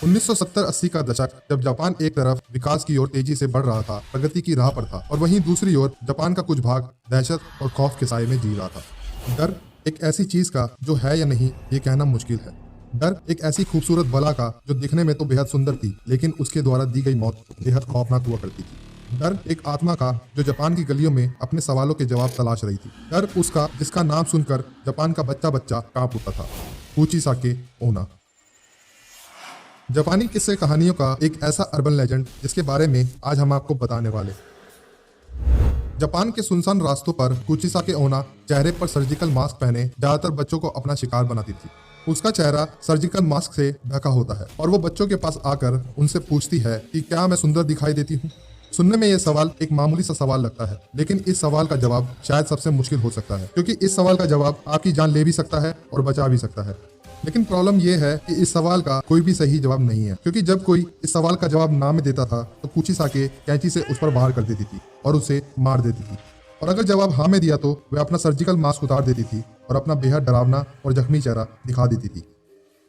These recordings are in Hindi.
1970-80 का दशक, जब जापान एक तरफ विकास की ओर तेजी से बढ़ रहा था, प्रगति की राह पर था, और वहीं दूसरी ओर जापान का कुछ भाग दहशत और खौफ के साए में जी रहा था। डर एक ऐसी चीज का जो है या नहीं ये कहना मुश्किल है। डर एक ऐसी खूबसूरत बला का जो दिखने में तो बेहद सुंदर थी, लेकिन उसके द्वारा दी गई मौत बेहद खौफनाक हुआ करती थी। डर एक आत्मा का जो जापान की गलियों में अपने सवालों के जवाब तलाश रही थी। डर उसका जिसका नाम सुनकर जापान का बच्चा बच्चा कांप उठता था, कुचिसाके ओना। जापानी किस्से कहानियों का एक ऐसा अर्बन लेजेंड जिसके बारे में आज हम आपको बताने वाले। जापान के सुनसान रास्तों पर कुचिसाके ओना चेहरे पर सर्जिकल मास्क पहने ज्यादातर बच्चों को अपना शिकार बनाती थी। उसका चेहरा सर्जिकल मास्क से ढका होता है और वो बच्चों के पास आकर उनसे पूछती है कि क्या मैं सुंदर दिखाई देती हूँ। सुनने में ये सवाल एक मामूली सा सवाल लगता है, लेकिन इस सवाल का जवाब शायद सबसे मुश्किल हो सकता है, क्योंकि इस सवाल का जवाब आपकी जान ले भी सकता है और बचा भी सकता है। लेकिन प्रॉब्लम यह है कि इस सवाल का कोई भी सही जवाब नहीं है, क्योंकि जब कोई इस सवाल का जवाब ना में देता था तो कुचिसाके कैंची से उस पर वार कर देती थी और उसे मार देती थी। और अगर जवाब हाँ में दिया तो वह अपना सर्जिकल मास्क उतार देती थी और अपना बेहद डरावना और जख्मी चेहरा दिखा देती थी।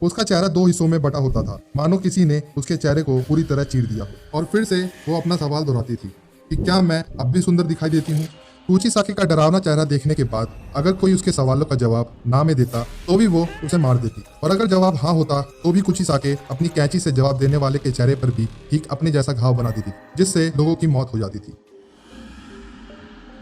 उसका चेहरा दो हिस्सों में बटा होता था, मानो किसी ने उसके चेहरे को पूरी तरह चीर दिया हो। और फिर से वो अपना सवाल दोहराती थी कि क्या मैं अब भी सुंदर दिखाई देती हूँ। कुचिसाके का डरावना चेहरा देखने के बाद अगर कोई उसके सवालों का जवाब ना में देता तो भी वो उसे मार देती, और अगर जवाब हाँ होता तो भी कुचिसाके अपनी कैंची से जवाब देने वाले के चेहरे पर भी ठीक अपने जैसा घाव बना देती, जिससे लोगों की मौत हो जाती थी।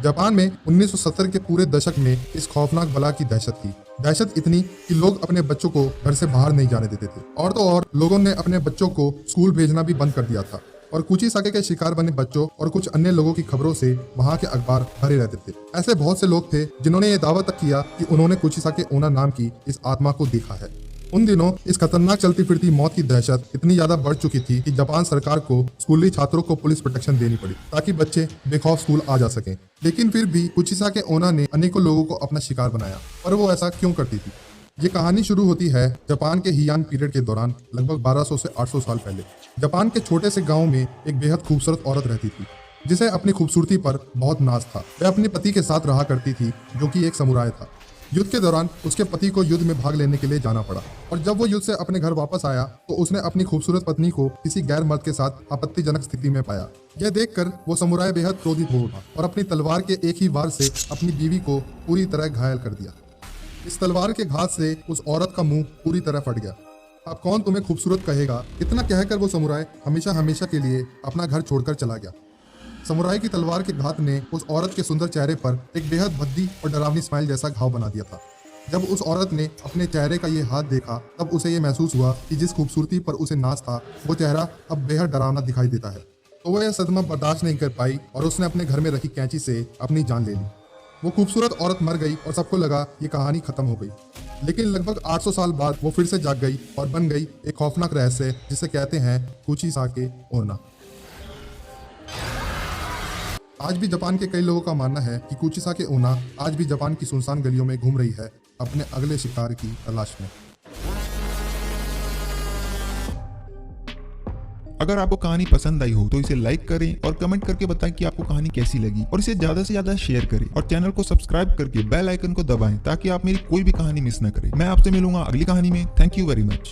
जापान में 1970 के पूरे दशक में इस खौफनाक बला की दहशत थी। दहशत इतनी कि लोग अपने बच्चों को घर से बाहर नहीं जाने देते थे, और तो और लोगों ने अपने बच्चों को स्कूल भेजना भी बंद कर दिया था। और कुचिसाके के शिकार बने बच्चों और कुछ अन्य लोगों की खबरों से वहां के अखबार भरे रहते थे। ऐसे बहुत से लोग थे जिन्होंने ये दावा तक किया कि उन्होंने कुचिसाके ओना नाम की इस आत्मा को देखा है। उन दिनों इस खतरनाक चलती फिरती मौत की दहशत इतनी ज्यादा बढ़ चुकी थी कि जापान सरकार को स्कूली छात्रों को पुलिस प्रोटेक्शन देनी पड़ी ताकि बच्चे बेखौफ स्कूल आ जा सकें। लेकिन फिर भी कुचिसाके ओना ने अनेकों लोगों को अपना शिकार बनाया। और वो ऐसा क्यों करती थी? ये कहानी शुरू होती है जापान के हियान पीरियड के दौरान, लगभग 1200 से 800 साल पहले। जापान के छोटे से गांव में एक बेहद खूबसूरत औरत रहती थी जिसे अपनी खूबसूरती पर बहुत नाज था। वह अपने पति के साथ रहा करती थी जो कि एक समुराय था। युद्ध के दौरान उसके पति को युद्ध में भाग लेने के लिए जाना पड़ा, और जब वो युद्ध से अपने घर वापस आया तो उसने अपनी खूबसूरत पत्नी को किसी गैर मर्द के साथ आपत्तिजनक स्थिति में पाया। यह देखकर वो समुराय बेहद क्रोधित हो उठा और अपनी तलवार के एक ही वार से अपनी बीवी को पूरी तरह घायल कर दिया। इस तलवार के घात से उस औरत का मुंह पूरी तरह फट गया। अब कौन तुम्हें खूबसूरत कहेगा? इतना कहकर वो समुराय हमेशा हमेशा के लिए अपना घर छोड़कर चला गया। समुराय की तलवार के घात ने उस औरत के सुंदर चेहरे पर एक बेहद भद्दी और डरावनी स्माइल जैसा घाव बना दिया था। जब उस औरत ने अपने चेहरे का ये हाथ देखा तब उसे ये महसूस हुआ कि जिस खूबसूरती पर उसे नाज था वो चेहरा अब बेहद डरावना दिखाई देता है। तो वह यह सदमा बर्दाश्त नहीं कर पाई और उसने अपने घर में रखी कैंची से अपनी जान ले ली। वो खूबसूरत औरत मर गई और सबको लगा ये कहानी खत्म हो गई। लेकिन लगभग 800 साल बाद वो फिर से जाग गई और बन गई एक खौफनाक रहस्य जिसे कहते हैं कुचिसाके ओना। आज भी जापान के कई लोगों का मानना है कि कुचिसाके ओना आज भी जापान की सुनसान गलियों में घूम रही है अपने अगले शिकार की तलाश में। अगर आपको कहानी पसंद आई हो तो इसे लाइक करें और कमेंट करके बताएं कि आपको कहानी कैसी लगी, और इसे ज्यादा से ज्यादा शेयर करें और चैनल को सब्सक्राइब करके बेल आइकन को दबाएं ताकि आप मेरी कोई भी कहानी मिस न करें। मैं आपसे मिलूंगा अगली कहानी में। Thank you very much.